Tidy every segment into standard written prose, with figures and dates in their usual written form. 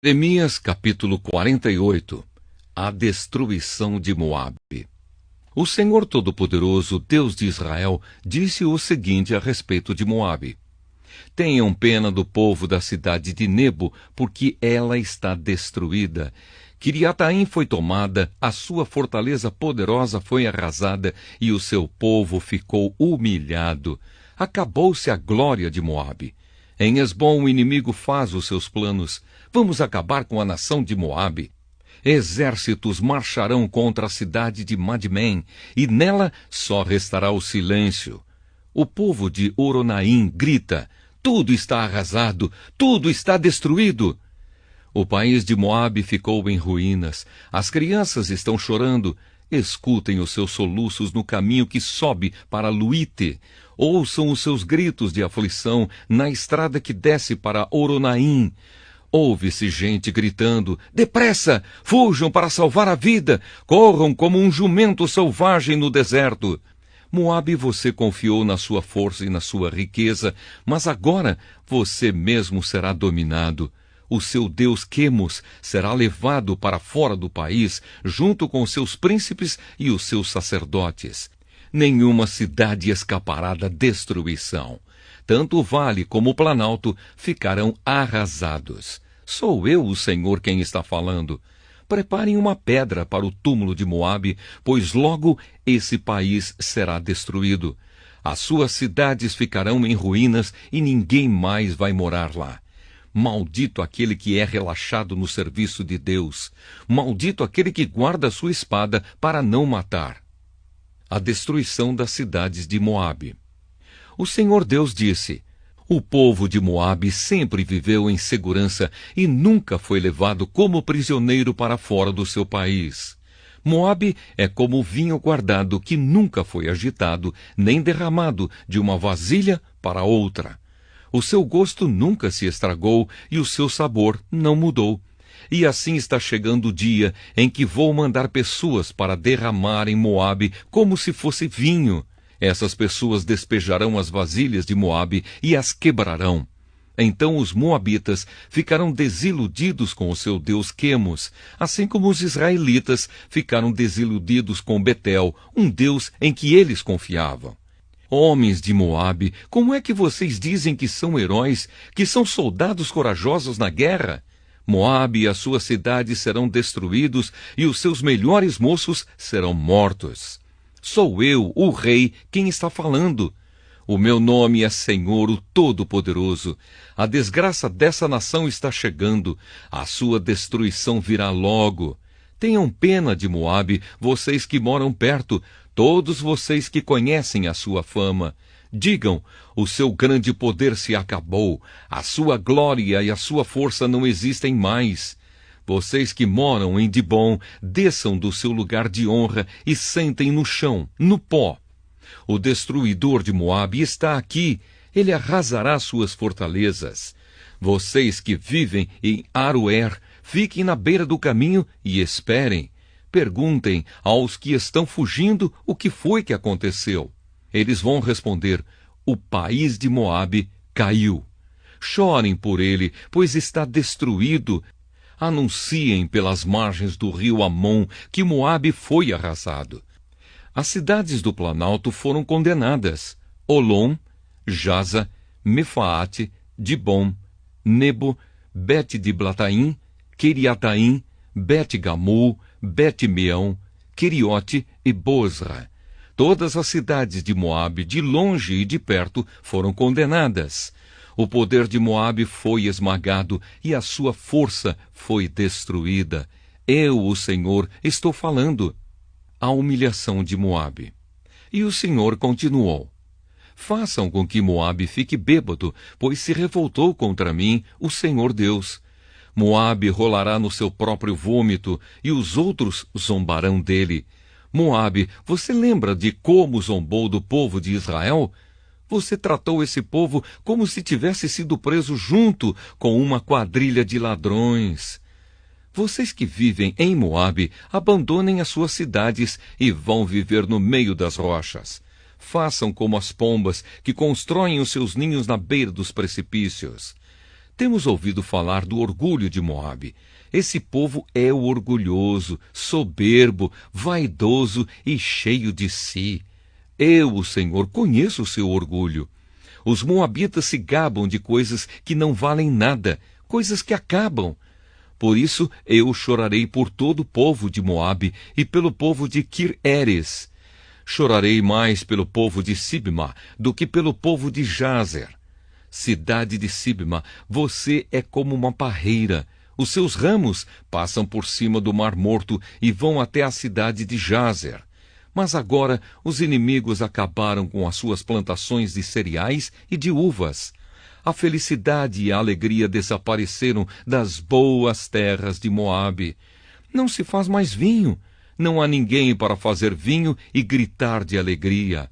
Jeremias capítulo 48. A destruição de Moabe. O Senhor Todo-Poderoso, Deus de Israel, disse o seguinte a respeito de Moabe: Tenham pena do povo da cidade de Nebo, porque ela está destruída. Quiriataim foi tomada, a sua fortaleza poderosa foi arrasada, e o seu povo ficou humilhado. Acabou-se a glória de Moabe. Em Hesbom o inimigo faz os seus planos. Vamos acabar com a nação de Moabe. Exércitos marcharão contra a cidade de Madmen, e nela só restará o silêncio. O povo de Oronaim grita: tudo está arrasado, tudo está destruído. O país de Moabe ficou em ruínas. As crianças estão chorando. Escutem os seus soluços no caminho que sobe para Luíte. Ouçam os seus gritos de aflição na estrada que desce para Oronaim. Ouve-se gente gritando: depressa! Fujam para salvar a vida! Corram como um jumento selvagem no deserto! Moabe, você confiou na sua força e na sua riqueza, mas agora você mesmo será dominado. O seu deus Quemos será levado para fora do país, junto com seus príncipes e os seus sacerdotes. Nenhuma cidade escapará da destruição. Tanto o vale como o planalto ficarão arrasados. Sou eu, o Senhor, quem está falando. Preparem uma pedra para o túmulo de Moabe, pois logo esse país será destruído. As suas cidades ficarão em ruínas e ninguém mais vai morar lá. Maldito aquele que é relaxado no serviço de Deus. Maldito aquele que guarda a sua espada para não matar. A destruição das cidades de Moabe. O Senhor Deus disse: o povo de Moabe sempre viveu em segurança e nunca foi levado como prisioneiro para fora do seu país. Moabe é como o vinho guardado que nunca foi agitado nem derramado de uma vasilha para outra. O seu gosto nunca se estragou e o seu sabor não mudou. E assim está chegando o dia em que vou mandar pessoas para derramar em Moabe como se fosse vinho. Essas pessoas despejarão as vasilhas de Moabe e as quebrarão. Então os moabitas ficarão desiludidos com o seu deus Quemos, assim como os israelitas ficaram desiludidos com Betel, um deus em que eles confiavam. Homens de Moabe, como é que vocês dizem que são heróis, que são soldados corajosos na guerra? Moabe e as suas cidades serão destruídos e os seus melhores moços serão mortos. Sou eu, o rei, quem está falando. O meu nome é Senhor, o Todo-Poderoso. A desgraça dessa nação está chegando. A sua destruição virá logo. Tenham pena de Moabe, vocês que moram perto, todos vocês que conhecem a sua fama. Digam: o seu grande poder se acabou, a sua glória e a sua força não existem mais. Vocês que moram em Dibom, desçam do seu lugar de honra e sentem no chão, no pó. O destruidor de Moabe está aqui, ele arrasará suas fortalezas. Vocês que vivem em Aroer, fiquem na beira do caminho e esperem. Perguntem aos que estão fugindo o que foi que aconteceu. Eles vão responder: o país de Moabe caiu. Chorem por ele, pois está destruído. Anunciem pelas margens do rio Amon que Moabe foi arrasado. As cidades do Planalto foram condenadas: Olom, Jaza, Mefaate, Dibom, Nebo, Bet-Diblataim, Quiriataim, Bet-Gamul, Bet-Meão, Queriote e Bozra. Todas as cidades de Moabe, de longe e de perto, foram condenadas. O poder de Moabe foi esmagado e a sua força foi destruída. Eu, o Senhor, estou falando. A humilhação de Moabe. E o Senhor continuou: façam com que Moabe fique bêbado, pois se revoltou contra mim, o Senhor Deus. Moabe rolará no seu próprio vômito, e os outros zombarão dele. Moabe, você lembra de como zombou do povo de Israel? Você tratou esse povo como se tivesse sido preso junto com uma quadrilha de ladrões. Vocês que vivem em Moabe, abandonem as suas cidades e vão viver no meio das rochas. Façam como as pombas que constroem os seus ninhos na beira dos precipícios. Temos ouvido falar do orgulho de Moabe. Esse povo é orgulhoso, soberbo, vaidoso e cheio de si. Eu, o Senhor, conheço o seu orgulho. Os moabitas se gabam de coisas que não valem nada, coisas que acabam. Por isso eu chorarei por todo o povo de Moabe e pelo povo de Kir-Eres. Chorarei mais pelo povo de Sibma do que pelo povo de Jazer. Cidade de Sibma, você é como uma parreira. Os seus ramos passam por cima do Mar Morto e vão até a cidade de Jazer. Mas agora os inimigos acabaram com as suas plantações de cereais e de uvas. A felicidade e a alegria desapareceram das boas terras de Moabe. Não se faz mais vinho. Não há ninguém para fazer vinho e gritar de alegria.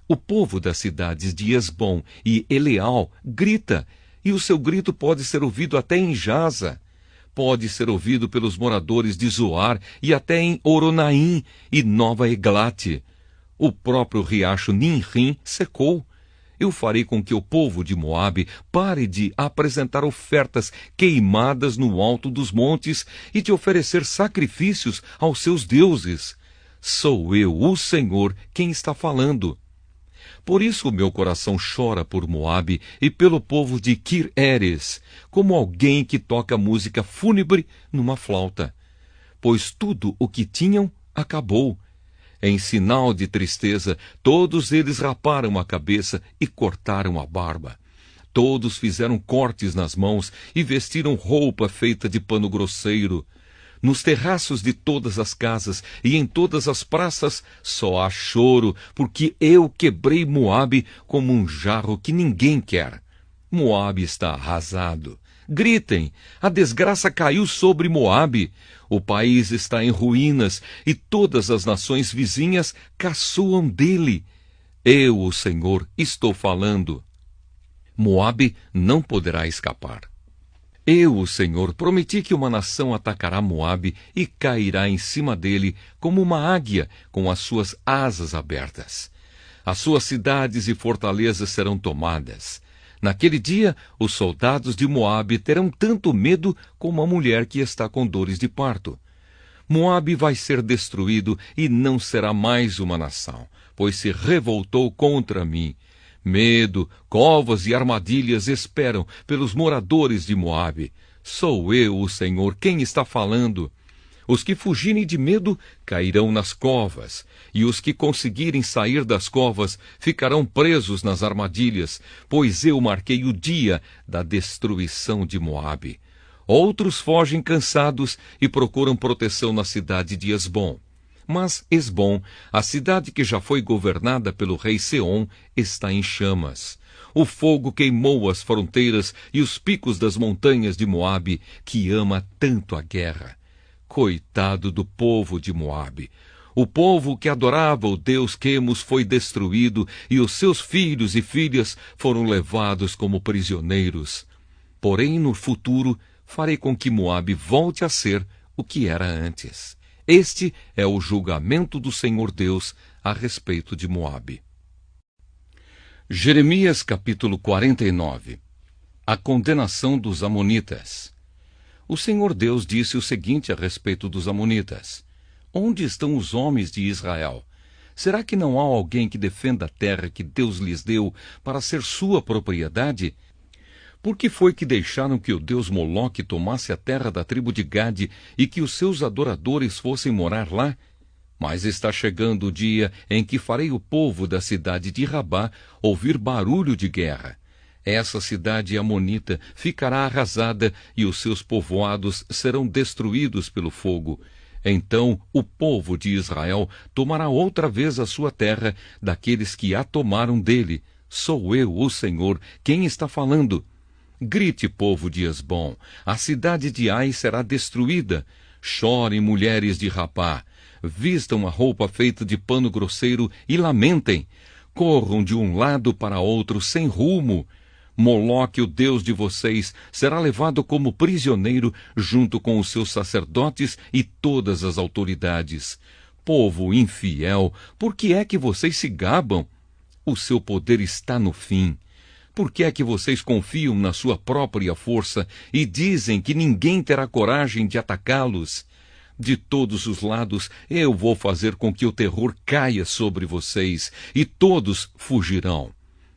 O povo das cidades de Esbom e Eleal grita, e o seu grito pode ser ouvido até em Jaza. Pode ser ouvido pelos moradores de Zoar e até em Oronaim e Nova Eglate. O próprio riacho Ninrim secou. Eu farei com que o povo de Moabe pare de apresentar ofertas queimadas no alto dos montes e de oferecer sacrifícios aos seus deuses. Sou eu, o Senhor, quem está falando. Por isso o meu coração chora por Moabe e pelo povo de Kir-Eres, como alguém que toca música fúnebre numa flauta. Pois tudo o que tinham acabou. Em sinal de tristeza, todos eles raparam a cabeça e cortaram a barba. Todos fizeram cortes nas mãos e vestiram roupa feita de pano grosseiro. Nos terraços de todas as casas e em todas as praças só há choro, porque eu quebrei Moabe como um jarro que ninguém quer. Moabe está arrasado. Gritem! A desgraça caiu sobre Moabe. O país está em ruínas e todas as nações vizinhas caçoam dele. Eu, o Senhor, estou falando. Moabe não poderá escapar. Eu, o Senhor, prometi que uma nação atacará Moabe e cairá em cima dele como uma águia com as suas asas abertas. As suas cidades e fortalezas serão tomadas. Naquele dia, os soldados de Moabe terão tanto medo como a mulher que está com dores de parto. Moabe vai ser destruído e não será mais uma nação, pois se revoltou contra mim. Medo, covas e armadilhas esperam pelos moradores de Moabe. Sou eu, o Senhor, quem está falando. Os que fugirem de medo cairão nas covas, e os que conseguirem sair das covas ficarão presos nas armadilhas, pois eu marquei o dia da destruição de Moabe. Outros fogem cansados e procuram proteção na cidade de Esbom. Mas Esbom, a cidade que já foi governada pelo rei Seom, está em chamas. O fogo queimou as fronteiras e os picos das montanhas de Moabe, que ama tanto a guerra. Coitado do povo de Moabe! O povo que adorava o Deus Quemos foi destruído e os seus filhos e filhas foram levados como prisioneiros. Porém, no futuro, farei com que Moabe volte a ser o que era antes. Este é o julgamento do Senhor Deus a respeito de Moabe. Jeremias capítulo 49. A condenação dos Amonitas. O Senhor Deus disse o seguinte a respeito dos Amonitas: Onde estão os homens de Israel? Será que não há alguém que defenda a terra que Deus lhes deu para ser sua propriedade? Por que foi que deixaram que o deus Moloque tomasse a terra da tribo de Gade e que os seus adoradores fossem morar lá? Mas está chegando o dia em que farei o povo da cidade de Rabá ouvir barulho de guerra. Essa cidade amonita ficará arrasada e os seus povoados serão destruídos pelo fogo. Então o povo de Israel tomará outra vez a sua terra daqueles que a tomaram dele. Sou eu, o Senhor, quem está falando. Grite, povo de Esbom, a cidade de Ai será destruída. Chorem, mulheres de Rabá, vistam a roupa feita de pano grosseiro e lamentem. Corram de um lado para outro sem rumo. Moloque, o deus de vocês, será levado como prisioneiro junto com os seus sacerdotes e todas as autoridades. Povo infiel, por que é que vocês se gabam? O seu poder está no fim. Por que é que vocês confiam na sua própria força e dizem que ninguém terá coragem de atacá-los? De todos os lados eu vou fazer com que o terror caia sobre vocês, e todos fugirão.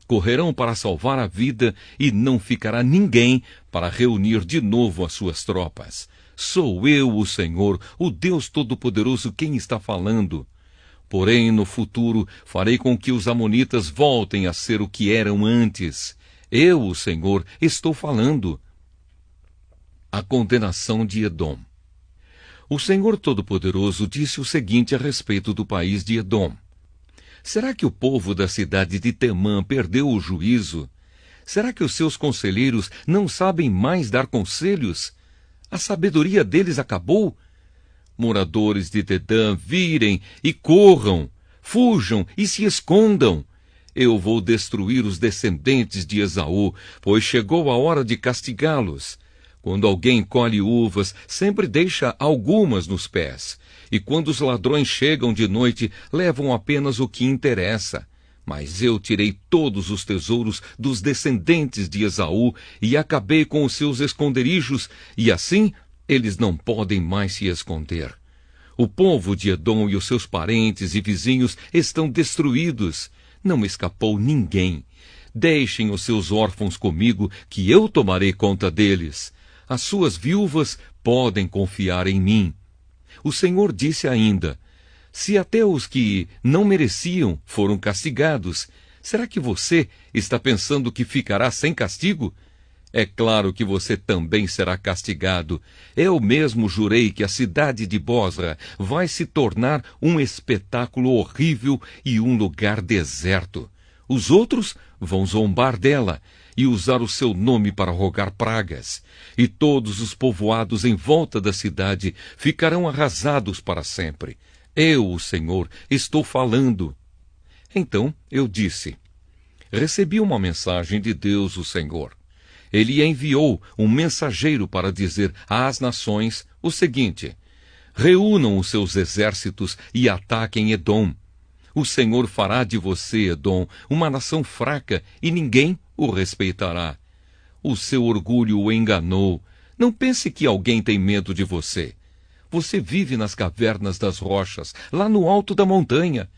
Correrão para salvar a vida, e não ficará ninguém para reunir de novo as suas tropas. Sou eu, o Senhor, o Deus Todo-Poderoso, quem está falando. Porém, no futuro, farei com que os amonitas voltem a ser o que eram antes. Eu, o Senhor, estou falando. A condenação de Edom. O Senhor Todo-Poderoso disse o seguinte a respeito do país de Edom. Será que o povo da cidade de Temã perdeu o juízo? Será que os seus conselheiros não sabem mais dar conselhos? A sabedoria deles acabou? Moradores de Dedã, virem e corram, fujam e se escondam. Eu vou destruir os descendentes de Esaú, pois chegou a hora de castigá-los. Quando alguém colhe uvas, sempre deixa algumas nos pés. E quando os ladrões chegam de noite, levam apenas o que interessa. Mas eu tirei todos os tesouros dos descendentes de Esaú e acabei com os seus esconderijos, e assim eles não podem mais se esconder. O povo de Edom e os seus parentes e vizinhos estão destruídos. Não escapou ninguém. Deixem os seus órfãos comigo, que eu tomarei conta deles. As suas viúvas podem confiar em mim. O Senhor disse ainda, se até os que não mereciam foram castigados, será que você está pensando que ficará sem castigo? É claro que você também será castigado. Eu mesmo jurei que a cidade de Bosra vai se tornar um espetáculo horrível e um lugar deserto. Os outros vão zombar dela e usar o seu nome para rogar pragas. E todos os povoados em volta da cidade ficarão arrasados para sempre. Eu, o Senhor, estou falando. Então eu disse, recebi uma mensagem de Deus, o Senhor. Ele enviou um mensageiro para dizer às nações o seguinte, reúnam os seus exércitos e ataquem Edom. O Senhor fará de você, Edom, uma nação fraca, e ninguém o respeitará. O seu orgulho o enganou. Não pense que alguém tem medo de você. Você vive nas cavernas das rochas, lá no alto da montanha.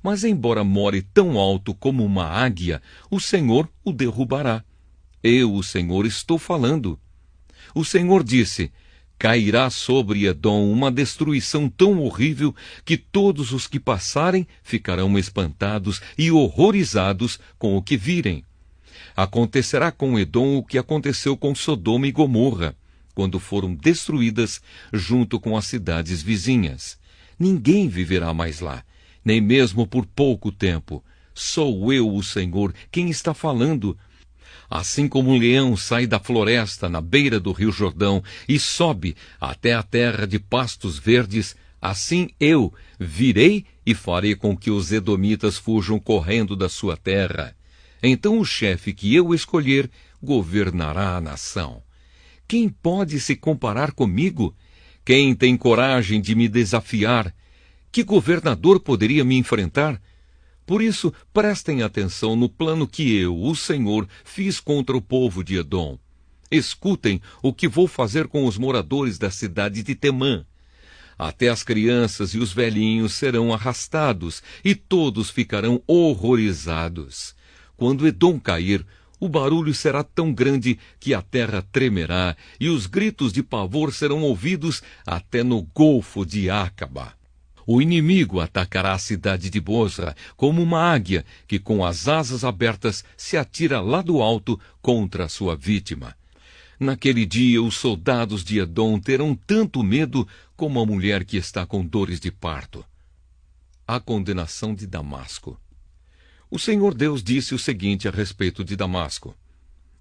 Mas embora more tão alto como uma águia, o Senhor o derrubará. Eu, o Senhor, estou falando. O Senhor disse, cairá sobre Edom uma destruição tão horrível que todos os que passarem ficarão espantados e horrorizados com o que virem. Acontecerá com Edom o que aconteceu com Sodoma e Gomorra, quando foram destruídas junto com as cidades vizinhas. Ninguém viverá mais lá, nem mesmo por pouco tempo. Sou eu, o Senhor, quem está falando. Assim como um leão sai da floresta na beira do rio Jordão e sobe até a terra de pastos verdes, assim eu virei e farei com que os edomitas fujam correndo da sua terra. Então o chefe que eu escolher governará a nação. Quem pode se comparar comigo? Quem tem coragem de me desafiar? Que governador poderia me enfrentar? Por isso, prestem atenção no plano que eu, o Senhor, fiz contra o povo de Edom. Escutem o que vou fazer com os moradores da cidade de Temã. Até as crianças e os velhinhos serão arrastados, e todos ficarão horrorizados. Quando Edom cair, o barulho será tão grande que a terra tremerá, e os gritos de pavor serão ouvidos até no Golfo de Acaba. O inimigo atacará a cidade de Bosra como uma águia que, com as asas abertas, se atira lá do alto contra a sua vítima. Naquele dia, os soldados de Edom terão tanto medo como a mulher que está com dores de parto. A condenação de Damasco. O Senhor Deus disse o seguinte a respeito de Damasco.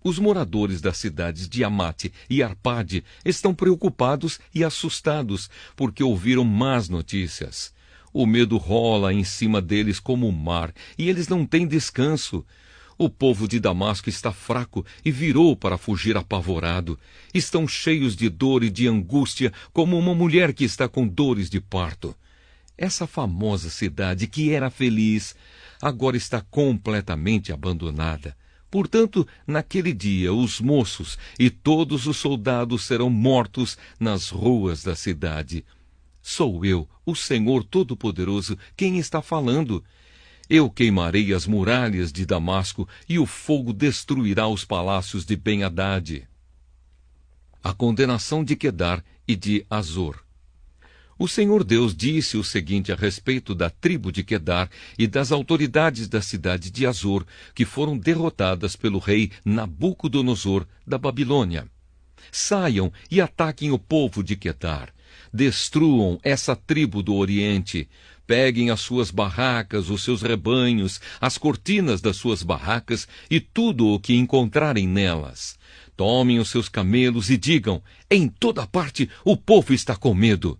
Os moradores das cidades de Amate e Arpade estão preocupados e assustados porque ouviram más notícias. O medo rola em cima deles como o mar, e eles não têm descanso. O povo de Damasco está fraco e virou para fugir apavorado. Estão cheios de dor e de angústia, como uma mulher que está com dores de parto. Essa famosa cidade que era feliz, agora está completamente abandonada. Portanto, naquele dia, os moços e todos os soldados serão mortos nas ruas da cidade. Sou eu, o Senhor Todo-Poderoso, quem está falando. Eu queimarei as muralhas de Damasco e o fogo destruirá os palácios de Ben-Hadad. A condenação de Quedar e de Azor. O Senhor Deus disse o seguinte a respeito da tribo de Quedar e das autoridades da cidade de Azor, que foram derrotadas pelo rei Nabucodonosor da Babilônia. Saiam e ataquem o povo de Quedar. Destruam essa tribo do Oriente. Peguem as suas barracas, os seus rebanhos, as cortinas das suas barracas e tudo o que encontrarem nelas. Tomem os seus camelos e digam: em toda parte o povo está com medo.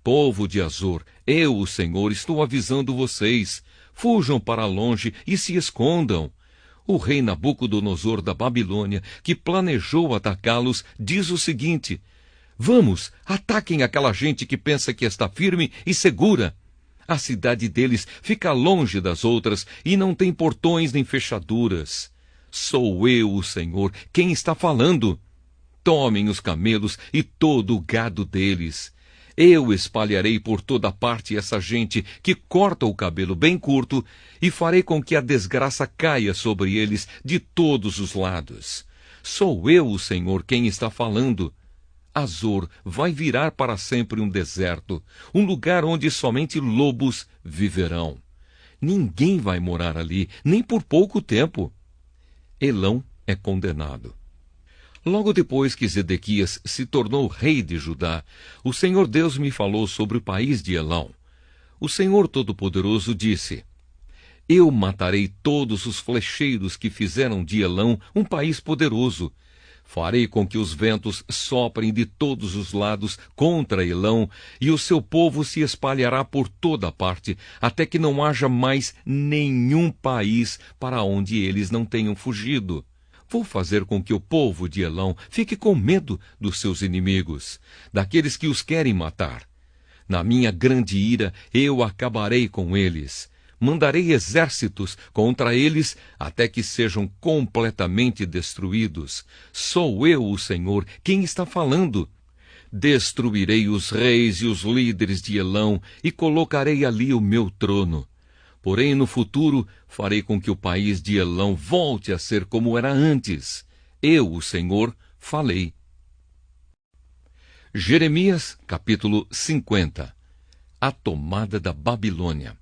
Povo de Azor, eu, o Senhor, estou avisando vocês. Fujam para longe e se escondam. O rei Nabucodonosor da Babilônia, que planejou atacá-los, diz o seguinte: vamos, ataquem aquela gente que pensa que está firme e segura. A cidade deles fica longe das outras e não tem portões nem fechaduras. Sou eu, o Senhor, quem está falando. Tomem os camelos e todo o gado deles. Eu espalharei por toda parte essa gente que corta o cabelo bem curto e farei com que a desgraça caia sobre eles de todos os lados. Sou eu, o Senhor, quem está falando. Azor vai virar para sempre um deserto, um lugar onde somente lobos viverão. Ninguém vai morar ali, nem por pouco tempo. Elão é condenado. Logo depois que Zedequias se tornou rei de Judá, o Senhor Deus me falou sobre o país de Elão. O Senhor Todo-Poderoso disse: eu matarei todos os flecheiros que fizeram de Elão um país poderoso. Farei com que os ventos soprem de todos os lados contra Elão, e o seu povo se espalhará por toda parte, até que não haja mais nenhum país para onde eles não tenham fugido. Vou fazer com que o povo de Elão fique com medo dos seus inimigos, daqueles que os querem matar. Na minha grande ira, eu acabarei com eles. Mandarei exércitos contra eles até que sejam completamente destruídos. Sou eu, o Senhor, quem está falando. Destruirei os reis e os líderes de Elão e colocarei ali o meu trono. Porém, no futuro, farei com que o país de Elão volte a ser como era antes. Eu, o Senhor, falei. Jeremias, capítulo 50. A tomada da Babilônia.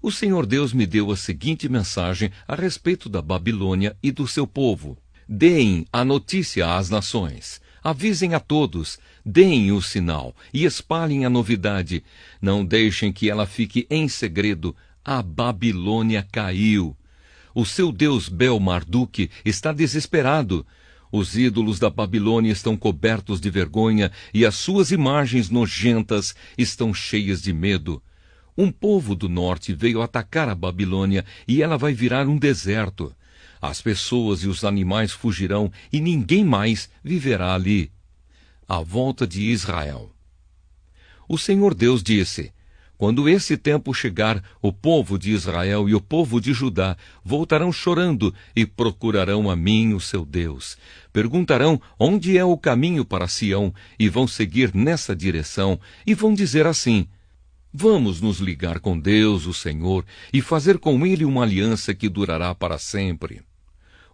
O Senhor Deus me deu a seguinte mensagem a respeito da Babilônia e do seu povo. Deem a notícia às nações. Avisem a todos, deem o sinal e espalhem a novidade. Não deixem que ela fique em segredo. A Babilônia caiu. O seu deus Bel-Marduk está desesperado. Os ídolos da Babilônia estão cobertos de vergonha e as suas imagens nojentas estão cheias de medo. Um povo do norte veio atacar a Babilônia e ela vai virar um deserto. As pessoas e os animais fugirão e ninguém mais viverá ali. A volta de Israel. O Senhor Deus disse: quando esse tempo chegar, o povo de Israel e o povo de Judá voltarão chorando e procurarão a mim, o seu Deus. Perguntarão onde é o caminho para Sião e vão seguir nessa direção e vão dizer assim: vamos nos ligar com Deus, o Senhor, e fazer com Ele uma aliança que durará para sempre.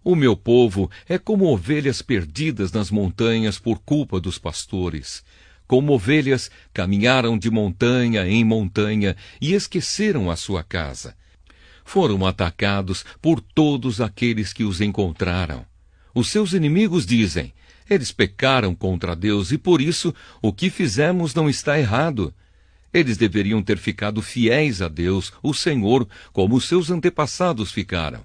O meu povo é como ovelhas perdidas nas montanhas por culpa dos pastores. Como ovelhas, caminharam de montanha em montanha e esqueceram a sua casa. Foram atacados por todos aqueles que os encontraram. Os seus inimigos dizem: eles pecaram contra Deus e por isso o que fizemos não está errado. Eles deveriam ter ficado fiéis a Deus, o Senhor, como os seus antepassados ficaram.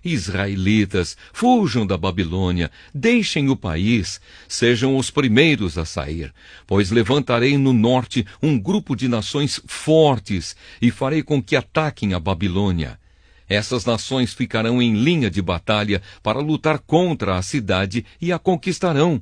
Israelitas, fujam da Babilônia, deixem o país, sejam os primeiros a sair, pois levantarei no norte um grupo de nações fortes e farei com que ataquem a Babilônia. Essas nações ficarão em linha de batalha para lutar contra a cidade e a conquistarão.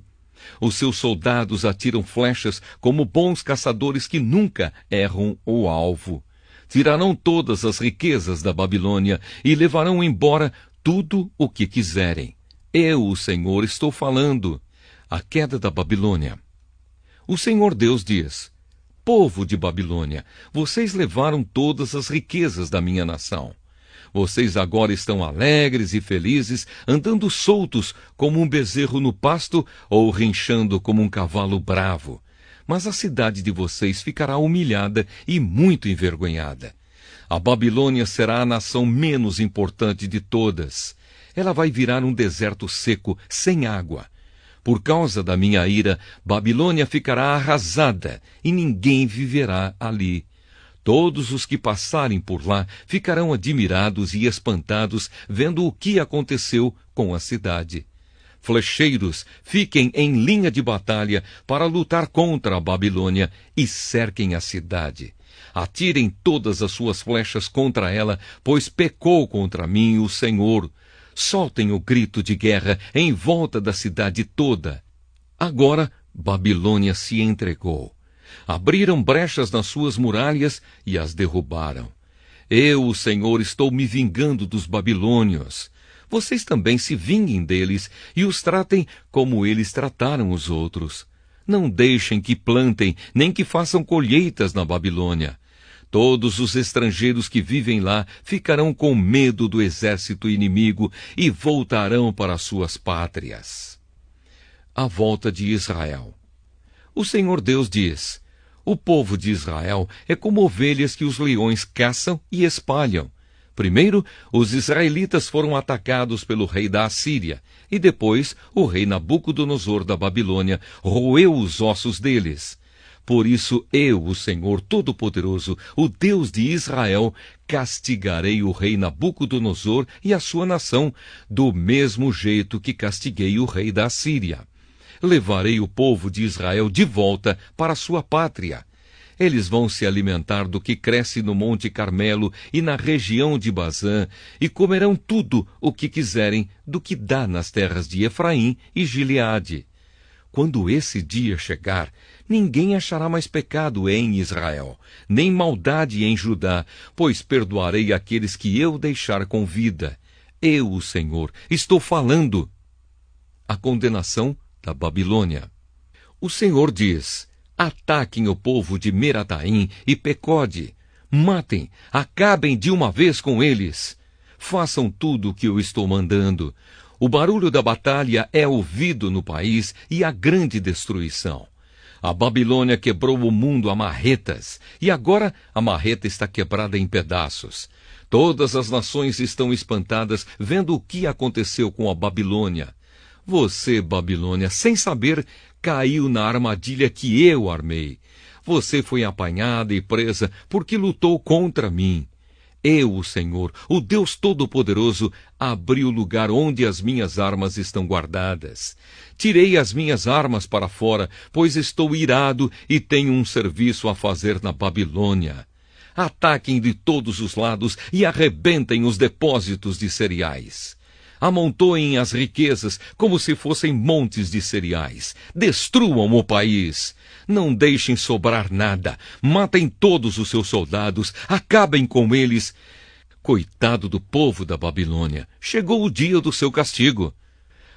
Os seus soldados atiram flechas como bons caçadores que nunca erram o alvo. Tirarão todas as riquezas da Babilônia e levarão embora tudo o que quiserem. Eu, o Senhor, estou falando. A queda da Babilônia. O Senhor Deus diz: povo de Babilônia, vocês levaram todas as riquezas da minha nação. Vocês agora estão alegres e felizes, andando soltos como um bezerro no pasto ou rinchando como um cavalo bravo. Mas a cidade de vocês ficará humilhada e muito envergonhada. A Babilônia será a nação menos importante de todas. Ela vai virar um deserto seco, sem água. Por causa da minha ira, Babilônia ficará arrasada e ninguém viverá ali. Todos os que passarem por lá ficarão admirados e espantados vendo o que aconteceu com a cidade. Flecheiros, fiquem em linha de batalha para lutar contra a Babilônia e cerquem a cidade. Atirem todas as suas flechas contra ela, pois pecou contra mim o Senhor. Soltem o grito de guerra em volta da cidade toda. Agora Babilônia se entregou. Abriram brechas nas suas muralhas e as derrubaram. Eu, o Senhor, estou me vingando dos babilônios. Vocês também se vinguem deles e os tratem como eles trataram os outros. Não deixem que plantem, nem que façam colheitas na Babilônia. Todos os estrangeiros que vivem lá ficarão com medo do exército inimigo e voltarão para suas pátrias. A volta de Israel. O Senhor Deus diz: o povo de Israel é como ovelhas que os leões caçam e espalham. Primeiro, os israelitas foram atacados pelo rei da Assíria, e depois o rei Nabucodonosor da Babilônia roeu os ossos deles. Por isso eu, o Senhor Todo-Poderoso, o Deus de Israel, castigarei o rei Nabucodonosor e a sua nação, do mesmo jeito que castiguei o rei da Assíria. Levarei o povo de Israel de volta para sua pátria. Eles vão se alimentar do que cresce no Monte Carmelo e na região de Bazã, e comerão tudo o que quiserem do que dá nas terras de Efraim e Gileade. Quando esse dia chegar, ninguém achará mais pecado em Israel, nem maldade em Judá, pois perdoarei aqueles que eu deixar com vida. Eu, o Senhor, estou falando. A condenação da Babilônia. O Senhor diz: ataquem o povo de Merataim e Pecode. Matem, acabem de uma vez com eles. Façam tudo o que eu estou mandando. O barulho da batalha é ouvido no país e há grande destruição. A Babilônia quebrou o mundo a marretas, e agora a marreta está quebrada em pedaços. Todas as nações estão espantadas vendo o que aconteceu com a Babilônia. Você, Babilônia, sem saber, caiu na armadilha que eu armei. Você foi apanhada e presa porque lutou contra mim. Eu, o Senhor, o Deus Todo-Poderoso, abri o lugar onde as minhas armas estão guardadas. Tirei as minhas armas para fora, pois estou irado e tenho um serviço a fazer na Babilônia. Ataquem de todos os lados e arrebentem os depósitos de cereais. Amontoem as riquezas como se fossem montes de cereais. Destruam o país. Não deixem sobrar nada. Matem todos os seus soldados. Acabem com eles. Coitado do povo da Babilônia. Chegou o dia do seu castigo.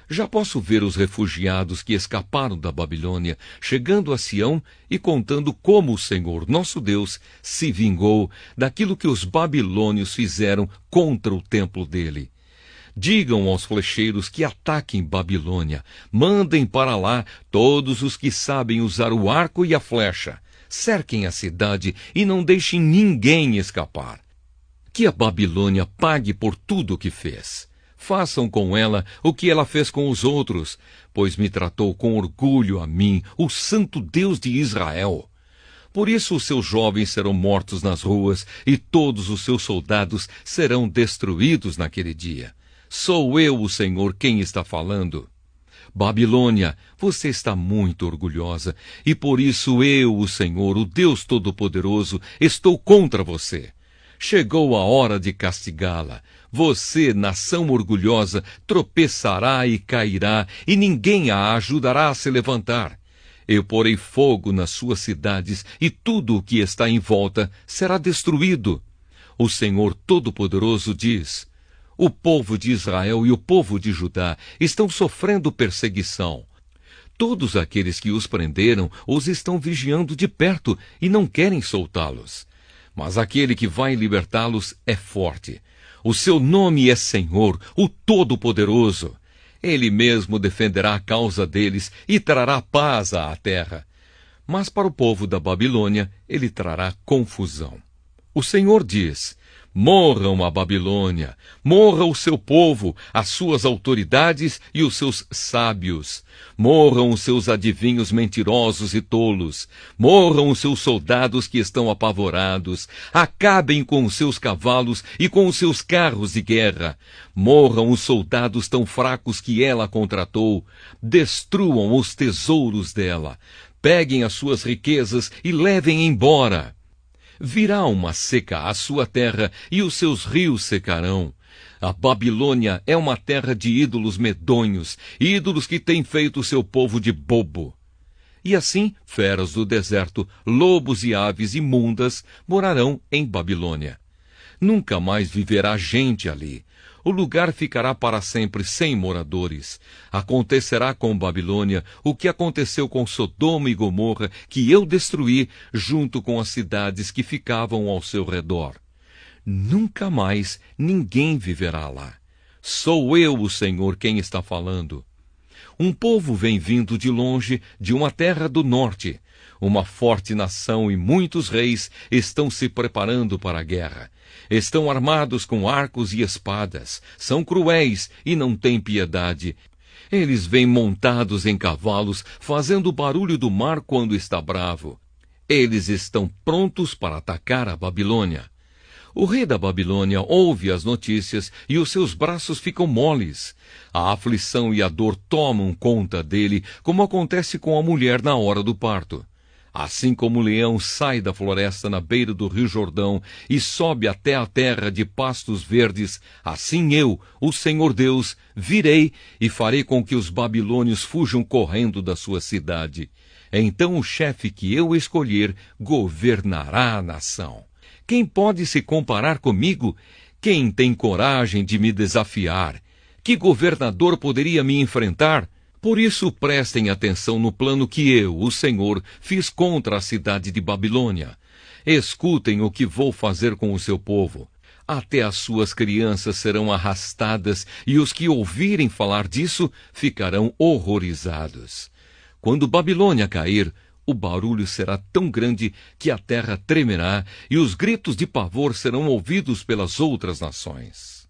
Já posso ver os refugiados que escaparam da Babilônia chegando a Sião e contando como o Senhor, nosso Deus, se vingou daquilo que os babilônios fizeram contra o templo dele. Digam aos flecheiros que ataquem Babilônia. Mandem para lá todos os que sabem usar o arco e a flecha. Cerquem a cidade e não deixem ninguém escapar. Que a Babilônia pague por tudo o que fez. Façam com ela o que ela fez com os outros, pois me tratou com orgulho a mim, o Santo Deus de Israel. Por isso os seus jovens serão mortos nas ruas e todos os seus soldados serão destruídos naquele dia. Sou eu, o Senhor, quem está falando. Babilônia, você está muito orgulhosa, e por isso eu, o Senhor, o Deus Todo-Poderoso, estou contra você. Chegou a hora de castigá-la. Você, nação orgulhosa, tropeçará e cairá, e ninguém a ajudará a se levantar. Eu porei fogo nas suas cidades, e tudo o que está em volta será destruído. O Senhor Todo-Poderoso diz: O povo de Israel e o povo de Judá estão sofrendo perseguição. Todos aqueles que os prenderam os estão vigiando de perto e não querem soltá-los. Mas aquele que vai libertá-los é forte. O seu nome é Senhor, o Todo-Poderoso. Ele mesmo defenderá a causa deles e trará paz à terra. Mas para o povo da Babilônia, ele trará confusão. O Senhor diz: morram a Babilônia, morra o seu povo, as suas autoridades e os seus sábios. Morram os seus adivinhos mentirosos e tolos. Morram os seus soldados que estão apavorados. Acabem com os seus cavalos e com os seus carros de guerra. Morram os soldados tão fracos que ela contratou. Destruam os tesouros dela. Peguem as suas riquezas e levem embora. Virá uma seca à sua terra e os seus rios secarão. A Babilônia é uma terra de ídolos medonhos, ídolos que têm feito o seu povo de bobo. E assim, feras do deserto, lobos e aves imundas morarão em Babilônia. Nunca mais viverá gente ali. O lugar ficará para sempre sem moradores. Acontecerá com Babilônia o que aconteceu com Sodoma e Gomorra, que eu destruí, junto com as cidades que ficavam ao seu redor. Nunca mais ninguém viverá lá. Sou eu, o Senhor, quem está falando. Um povo vem vindo de longe, de uma terra do norte. Uma forte nação e muitos reis estão se preparando para a guerra. Estão armados com arcos e espadas. São cruéis e não têm piedade. Eles vêm montados em cavalos, fazendo o barulho do mar quando está bravo. Eles estão prontos para atacar a Babilônia. O rei da Babilônia ouve as notícias e os seus braços ficam moles. A aflição e a dor tomam conta dele, como acontece com a mulher na hora do parto. Assim como o leão sai da floresta na beira do rio Jordão e sobe até a terra de pastos verdes, assim eu, o Senhor Deus, virei e farei com que os babilônios fujam correndo da sua cidade. Então o chefe que eu escolher governará a nação. Quem pode se comparar comigo? Quem tem coragem de me desafiar? Que governador poderia me enfrentar? Por isso prestem atenção no plano que eu, o Senhor, fiz contra a cidade de Babilônia. Escutem o que vou fazer com o seu povo. Até as suas crianças serão arrastadas e os que ouvirem falar disso ficarão horrorizados. Quando Babilônia cair, o barulho será tão grande que a terra tremerá e os gritos de pavor serão ouvidos pelas outras nações.